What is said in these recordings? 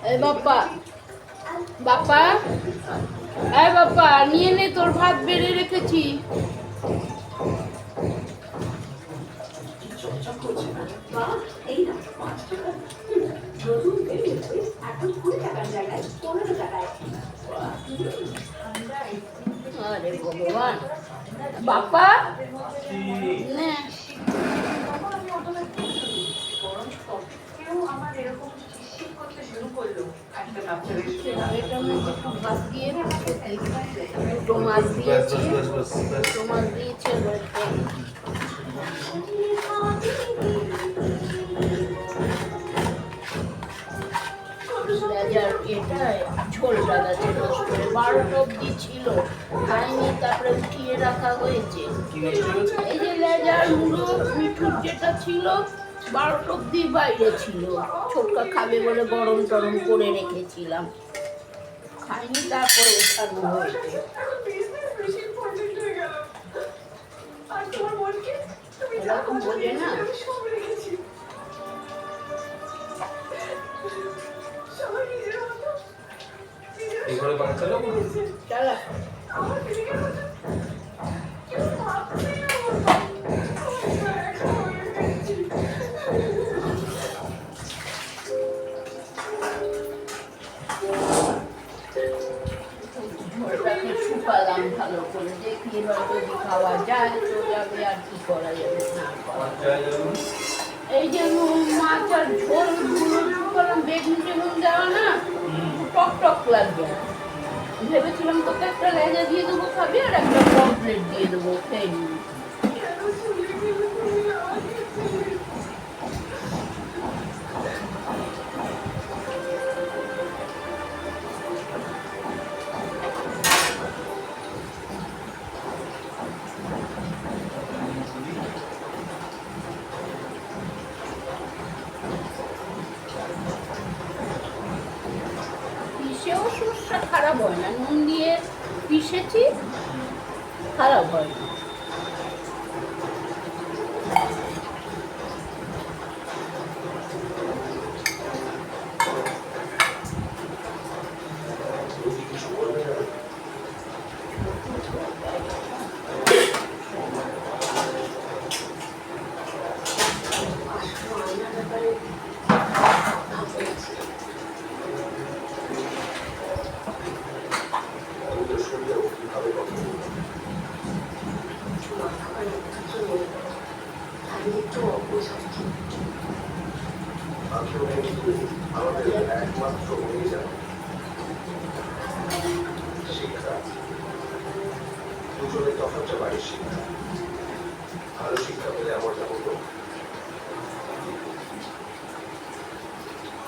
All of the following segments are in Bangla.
এই বাপ্পা, বাপ্পা, এই বাপ্পা নিয়ে নে, তোর ভাত বেড়ে রেখেছি। আরে ভগবান, বাপ্পা নে। একটু ভাত দিয়ে দুটো মাছ দিয়েছে, দুটো মাছ দিয়েছে। এটা ঝোলটা গেছে নষ্ট করে, 12টা অব্দি ছিল, খাইনি, তারপরে উঠিয়ে রাখা হয়েছে। এই যে লেজার মুড়ো মিঠুর যেটা ছিল 12টা অব্দি বাইরে ছিল, ছোটকা খাবে বলে গরম টরম করে রেখেছিলাম, খাইনি, তারপরে ওঠানো হয়েছে। এরকম বোঝে না। চালা শুকালাম ভালো করে, দেখি এবার যদি খাওয়া যায় তো যাবে, আর কি করা যাবে না। এই যে মাছ আর ঝোল শুকালাম, বেগুন টেগুন দেওয়া না, টক টক লাগবে। ভেবেছিলাম তোকে একটা লেজা দিয়ে দেবো, খাবি, আর একটা পমফ্রেট দিয়ে দেবো, খেয়ে নিবি। পিষেও সরষা খারাপ হয় না, নুন দিয়ে পিষেছি, খারাপ হয় না। আমাদের একমাত্র শিক্ষা, দুজনের তফাৎটা বাড়ির শিক্ষা। ভালো শিক্ষা পেলে এমনটা হতো।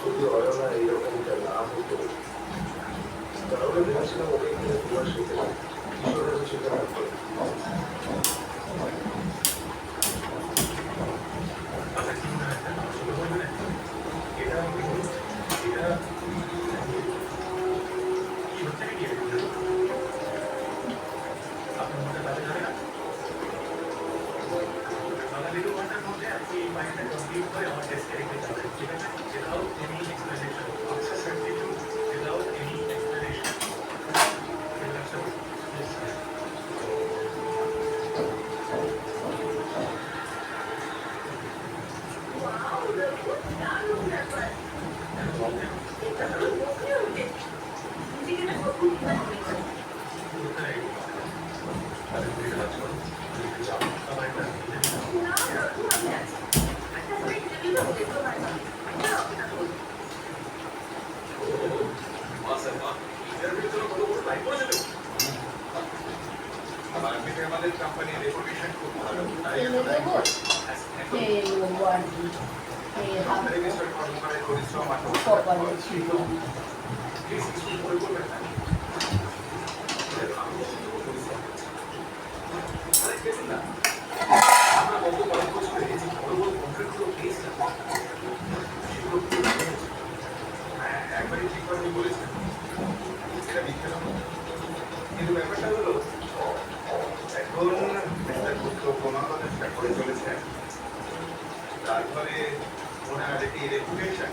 যদি অয়না এইরকমটা না হতো, তাহলে ভেবেছিলাম ওকে কিনে তোমার সাথে কিশোরের শিক্ষা থাকতো। আমাদের কোম্পানির রেপুটেশন খুব ভালো, তাই পরিশ্রম আর আমরা গত কয়েক বছরে যে বড় বড় কন্ট্রাক্টগুলো পেয়েছিলাম একবারই ঠিক করে বলেছেন, এটা মিথ্যে না। কিন্তু ব্যাপারটা হলো এখন করে চলেছেন, তারপরে ওনার এই রেপুটেশন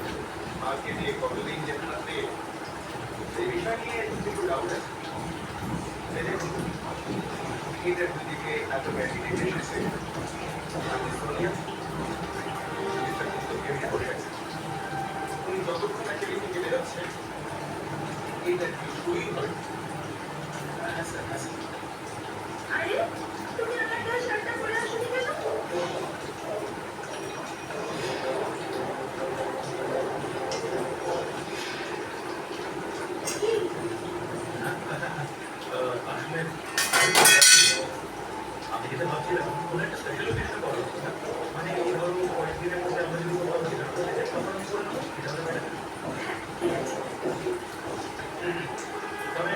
মাকে নিয়ে কতদিন যে থাকবে সেই বিষয় নিয়ে একটু ডাউট আছে। দেখুন এটার দিকে এত ম্যাচিনেট এসেছে আমি সোনিয়া এটা কিন্তু কেমন করে আছে উনি যতক্ষণ একটা কিছু কেটে যাচ্ছে এটা কি শুরুই হয়। হ্যাঁ স্যার হ্যাঁ স্যার। আরে তুমি আমার গায়ে শার্টটা পরে আসোনি কেন? কি? আসলে আমি যেটা ভাবছিলাম কোনো একটা স্পেশাল অকেশন করা হচ্ছে না মানে এই ধরো কয়েকদিনের মধ্যে আমরা যদি কোথাও যেতে পারি তখন আমি করে নেবো এটা হতে পারে। তবে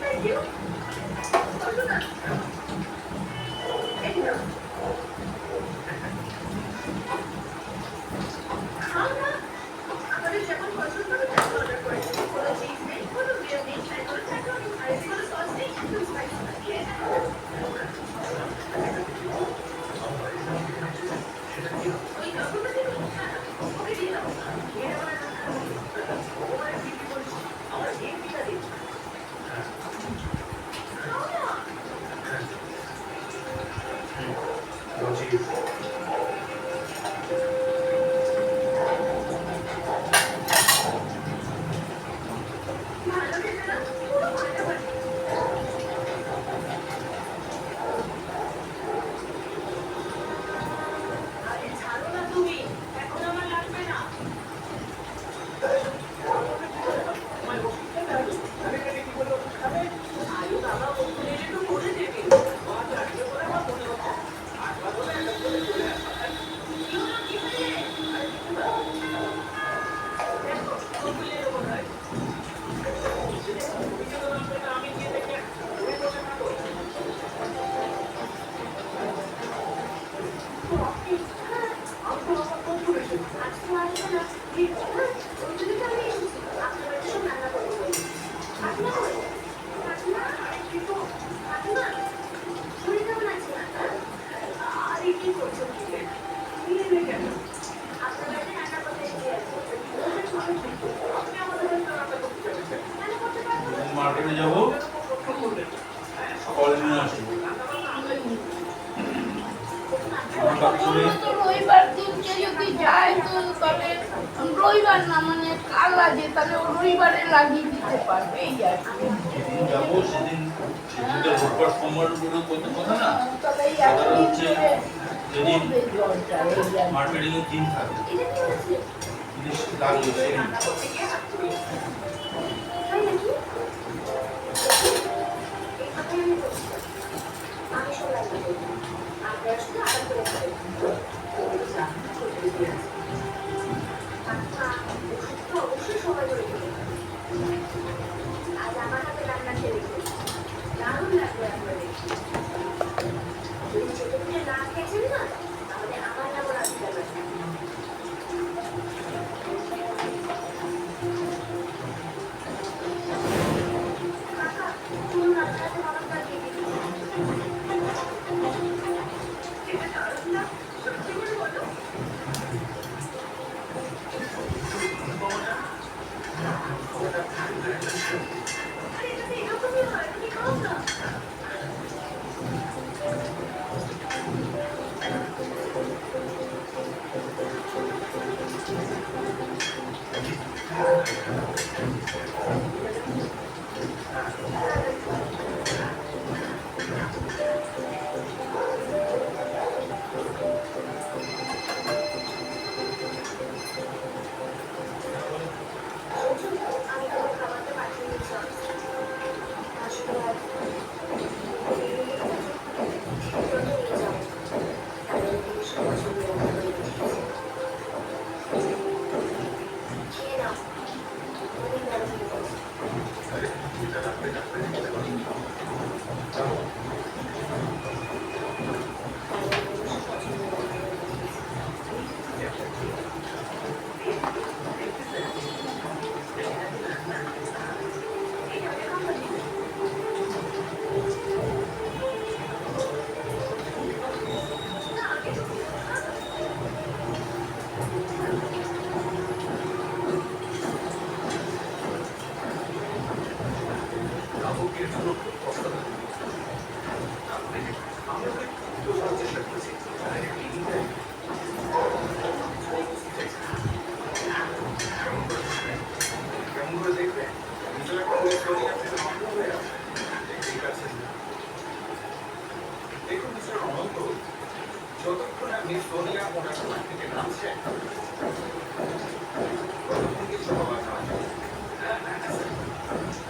Thank you. বসো না। এই নাও। খাও না। আমাদের যেমন পছন্দ আমি তেমন অর্ডার করে দিই। কোনো চিজ নেই, কোনো বিয়ার নেই, আর কোনো চাটনি নেই, আর কোনো সস নেই, একদম স্পাইসি থাকে। ওই কাকুটা দিবি? হ্যাঁ, ওকে দিয়ে দাও। এর আবার না খাও। ওর কি বলছি? আমার এই পিঠা দিন। খাও না। বলছি ভালো খেতে না? পুরো ফাটাফাটি। আরে ছাড়ো না তুমি। এখন আমার লাগবে না। আরে বাবা, ওখানে এলে তো করে দেবে। কি হলো, কি হয়েছে? দেখো, ও খুলে দেবো নয়। আজকে আসবে না। ওই জন্য তো আমি এসেছি। আপনার বাড়িতে সব রান্না করবো বলে। কাকিমা কই? কাকিমা? কিন্তু কাকিমা, শরীর কেমন আছে আপনার? আরে কি করছো কি? কি নেবে কেন? আপনার বাড়িতে রান্না করতে এসেছি আর কি। আপনি আমাদের বাড়িতে রান্না করতে যাবেন কেন? করতে পারবো না। মার্কেটে যাবো ফল নিয়ে আসবো আমার কাকুরে তো রবিবার দিনকে যদি যায় তো তবে রবিবার না মানে কাল লাগে তাহলে ও রবিবারে লাগিয়ে দিতে পারবে এই আর কি। যেদিন যাবো সেদিনটা রোববার সোমবার করে করতে কথা না তাহলে এই কথা একদিন হচ্ছে ধরে যেদিন হবে জলটা এই আর কি। মার্কেটিং এর দিন থাকে এটা কি হচ্ছে? জিনিস লাগবে সেদিন রান্না করতে গিয়ে হাত পুড়িয়ে তাই নাকি? এই কথাই আমি বলছিলাম। আমি সব রান্না করবো। আপনারা শুধু আরাম করে খাবেন। রান্না করতে দিয়ে আছে। কাকিমা, ওষুধ তো অবশ্যই সময় করে দেবেন। আজ আমার হাতে রান্না খেয়ে দেখুন। দারুণ লাগবে আপনাদের। যদি চেটে পুটে না খেয়েছেন না, তাহলে আমার নামও রাখতে পারবেন। কাকা, চলুন আপনার হাতে খাবারটা দিয়ে দিন। এটা দারুণ না? সত্যি করে বলো। আরে এটা তো এরকমই হয়, তুমি খাও না। যতক্ষণ না মিস সোনিয়া ওনার ঘর থেকে নামছেন ততক্ষণ কিছু হওয়ার নয়।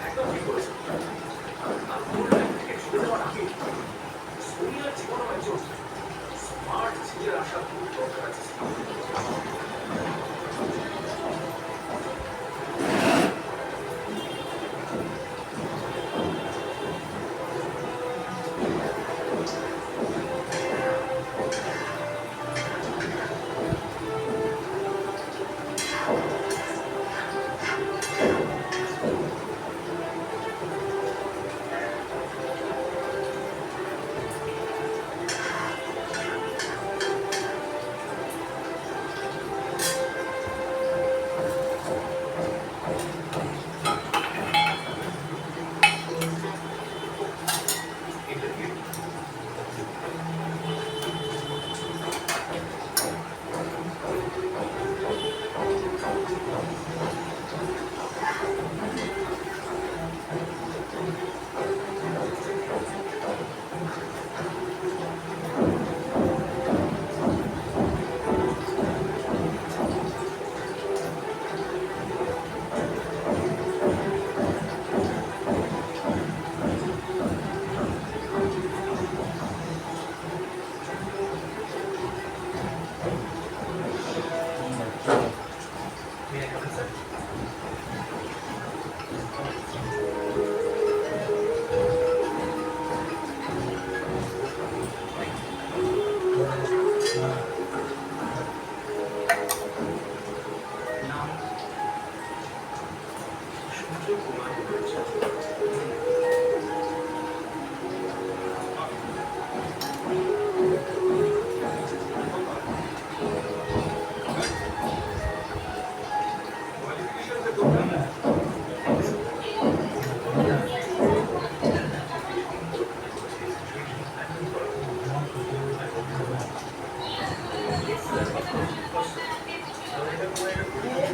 একদম ঠিক বলেছেন। আর ওর লাইফ থেকে চলে যাওয়ার আগে সোনিয়ার জীবনেও একজন স্মার্ট ছেলের আসা খুব দরকার আছে।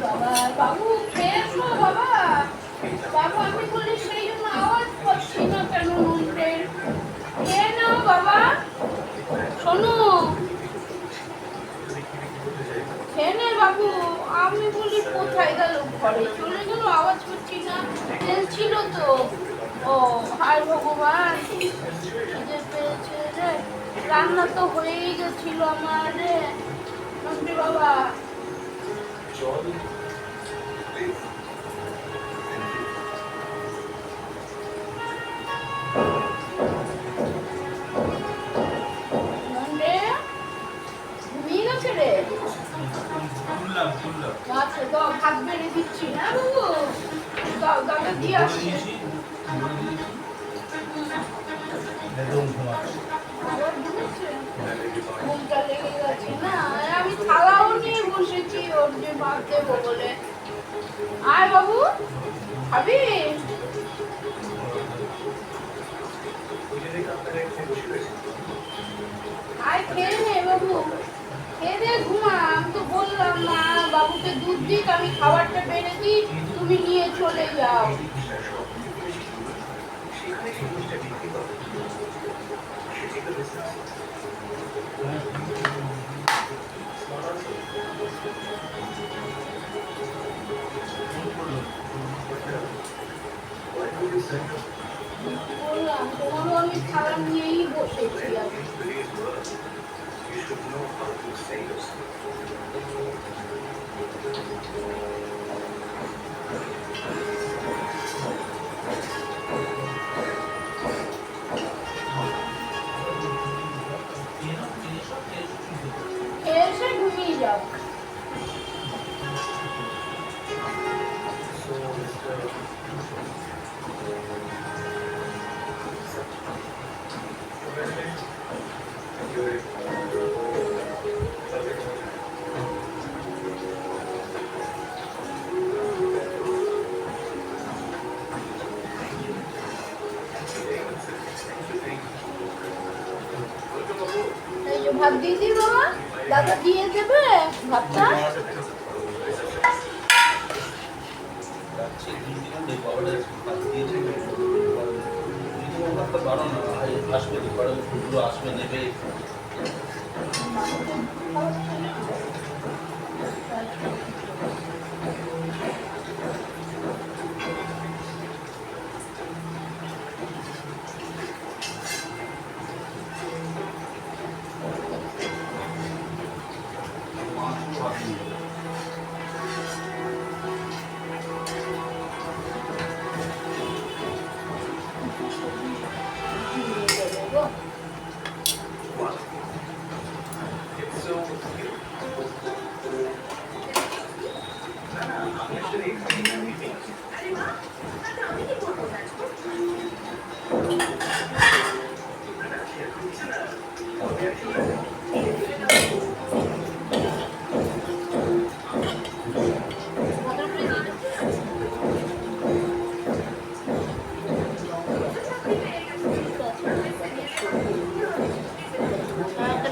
বাবা বাবু খেয়েছো বাবা? বাবু আমি বলি সেই জন্য আওয়াজ পাচ্ছি না কেন মন্ত্রে? খেয়ে নাও বাবা। শোনো, খেয়ে নে বাবু। আমি বলি কোথায় গেল? ঘরে চলে গেল, আওয়াজ পাচ্ছি না। তেল ছিল তো। ও হায় ভগবান, খিদে পেয়েছে রে। রান্না তো হয়েই গেছিল আমার রে মন্ত্রী বাবা। জল প্লিজ। মন্ডে ঘুমিয়ে গেছে রে। আচ্ছা দাও, ভাত বেড়ে দিচ্ছি না বাবু। দাও দাদা দিয়ে আসছি। আবার ঘুমেছে? ঘুমটা লেগে গেছে না? আমি থালাও নিয়ে বসেছি ওর যে ভাত দেবো বলে। আয় বাবু, খাবি? আয় খেয়ে নে বাবু, খেয়ে দে ঘুমা। আমি তো বললাম না বাবুকে দুধ দিক, আমি খাবারটা বেড়ে দিই, তুমি নিয়ে চলে যাও। সেখানে সেই জিনিসটা বিক্রি করে সেটা বিজনেস বললাম তোমারও আমি খাবার নিয়েই বসেছি আমি। You should know how to say yourself. এসে ঘুমিয়ে যাও। So, Mr. এই যে ভাত দিয়ে দিই বাবা, দাদা দিয়ে দেবে ভাতটা। আসবে নেবে It's so না না আমি আসলে মিটিং আরে মা আচ্ছা আমি কি করবো নাচবো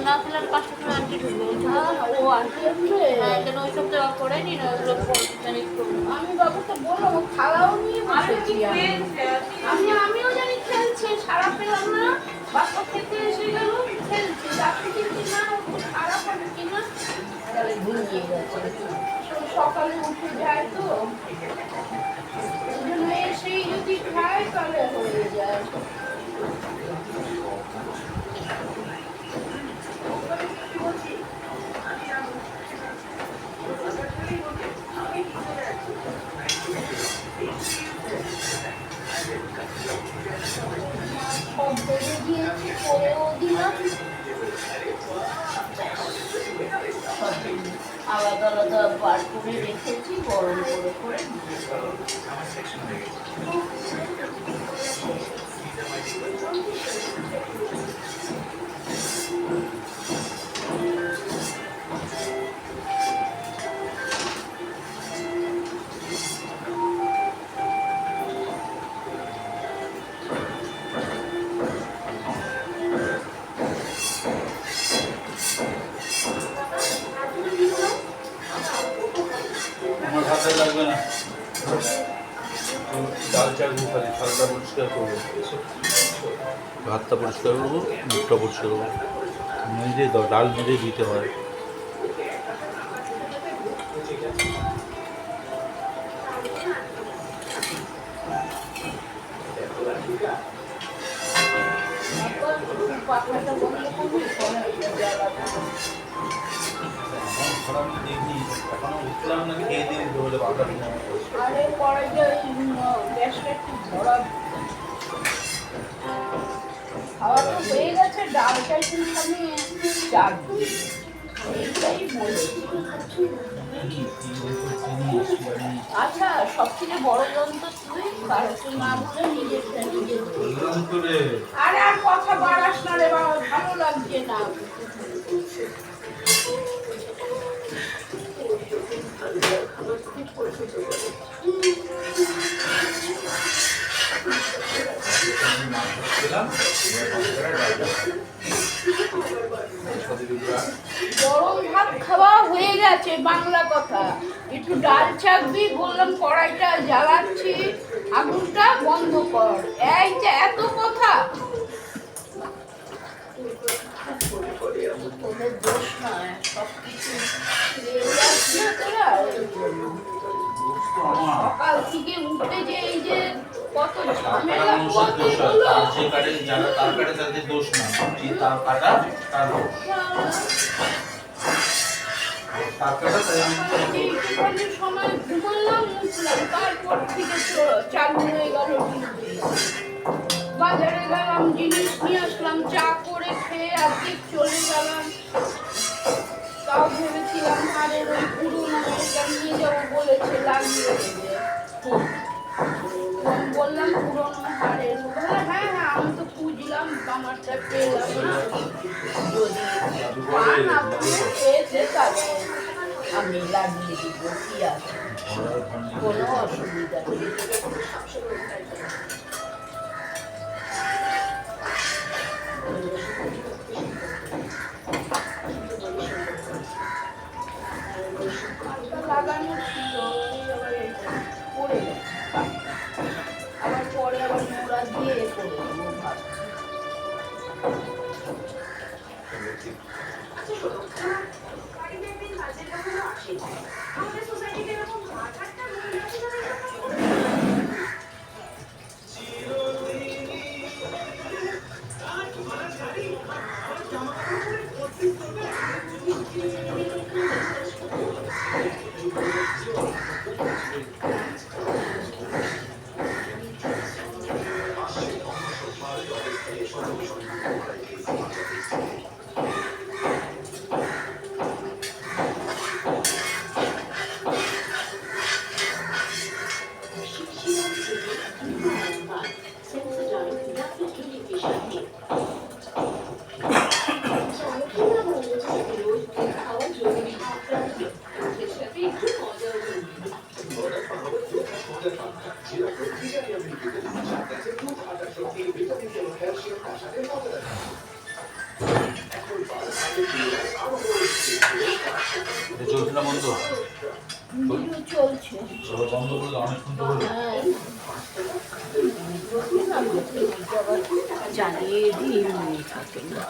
না খেলে আর 5 টাকা আন্টি ঢুকবে ও আন্টি আসবে কেন ওই সব দেওয়া করে নি না ওগুলো ম্যানেজ করবো আমি বাবুকে বললাম ও খাওয়াও নিয়ে বসেছি আমিও জানি খেলছে সারা পেলাম না বাচ্চা খেতে এসে গেল খেলছে রাত্রি কিন্তু না ও তো খারাপ হবে কিনা তাহলে ঘুমিয়ে গেছে সকালে উঠে যায় তো ওই জন্য এসেই যদি খায় তাহলে হয়ে যায় সব বেড়ে দিয়েছি করেও দিলাম আলাদা আলাদা বার করে রেখেছি গরম করে করে আমার হাতে লাগবে না ডাল চাল খালি থালটা পরিষ্কার করবো ভাতটা পরিষ্কার করবো মুখটা পরিষ্কার করবো নিজে ডাল নিজে দিতে হয় পাখাটা বন্ধ করবি আমি দেখি এখনো উঠলাম না খেয়ে দিয়ে উঠে বলে বাধা আরে পরে যে গ্যাসটা একটু ধরা খাওয়া তো হয়ে গেছে ডালটাই কিন্তু আমি চার এইটাই বলছি আচ্ছা সব থেকে বড় যন্ত্র তুই কারোকে না বলে নিজেরটা নিজে আরে আর কথা বাড়াস না রে বাবা ভালো লাগছে না গরম ভাত খাওয়া হয়ে গেছে বাংলা কথা একটু ডাল চাকবি বললাম কড়াইটা জ্বালাচ্ছি আগুনটা বন্ধ কর এই যে এত কথা ওদের দোষ না সব কিছু তোরা সকাল থেকে উঠতে যে এই যে কত ঝামেলা পোহাতে হলো যারা তার কাটে তাদের দোষ না তার কাটা তার দোষ তার কাটা তাই এইটুখানি সময় ঘুমালাম উঠলাম তারপর থেকে চালু হয়ে গেল বাজারে গেলাম জিনিস নিয়ে আসলাম চা করে খেয়ে আজকে চলে গেলাম তাও ভেবেছিলাম হাড়ের ওই পুরোনো এটা নিয়ে যাবো বলেছে লাগিয়ে দেবে বললাম পুরোনো হাড়ের হ্যাঁ হ্যাঁ আমি তো খুঁজলাম আমারটা পেলাম না যদি পান আপনি পেয়েছে তাহলে আমি লাগিয়ে দিব কি আছে কোনো অসুবিধা নেই লাগানো ছিল পড়ে গেছে আবার পরে আবার নোড়া দিয়ে করে দেবো ভাবছি আচ্ছা শোনো, বাড়িতে একদিন কাজের লোকেরা আসে। আমাদের সোসাইটিতে এরকম আট-আটটা মহিলা আছে যারা এরকম কাজ করে। এটা চলছে না বন্ধ? ভিডিও চলছে। এবার বন্ধ করে দাও, অনেক সুন্দর হলো। হ্যাঁ জ্বালিয়ে দিয়ে থাকে না।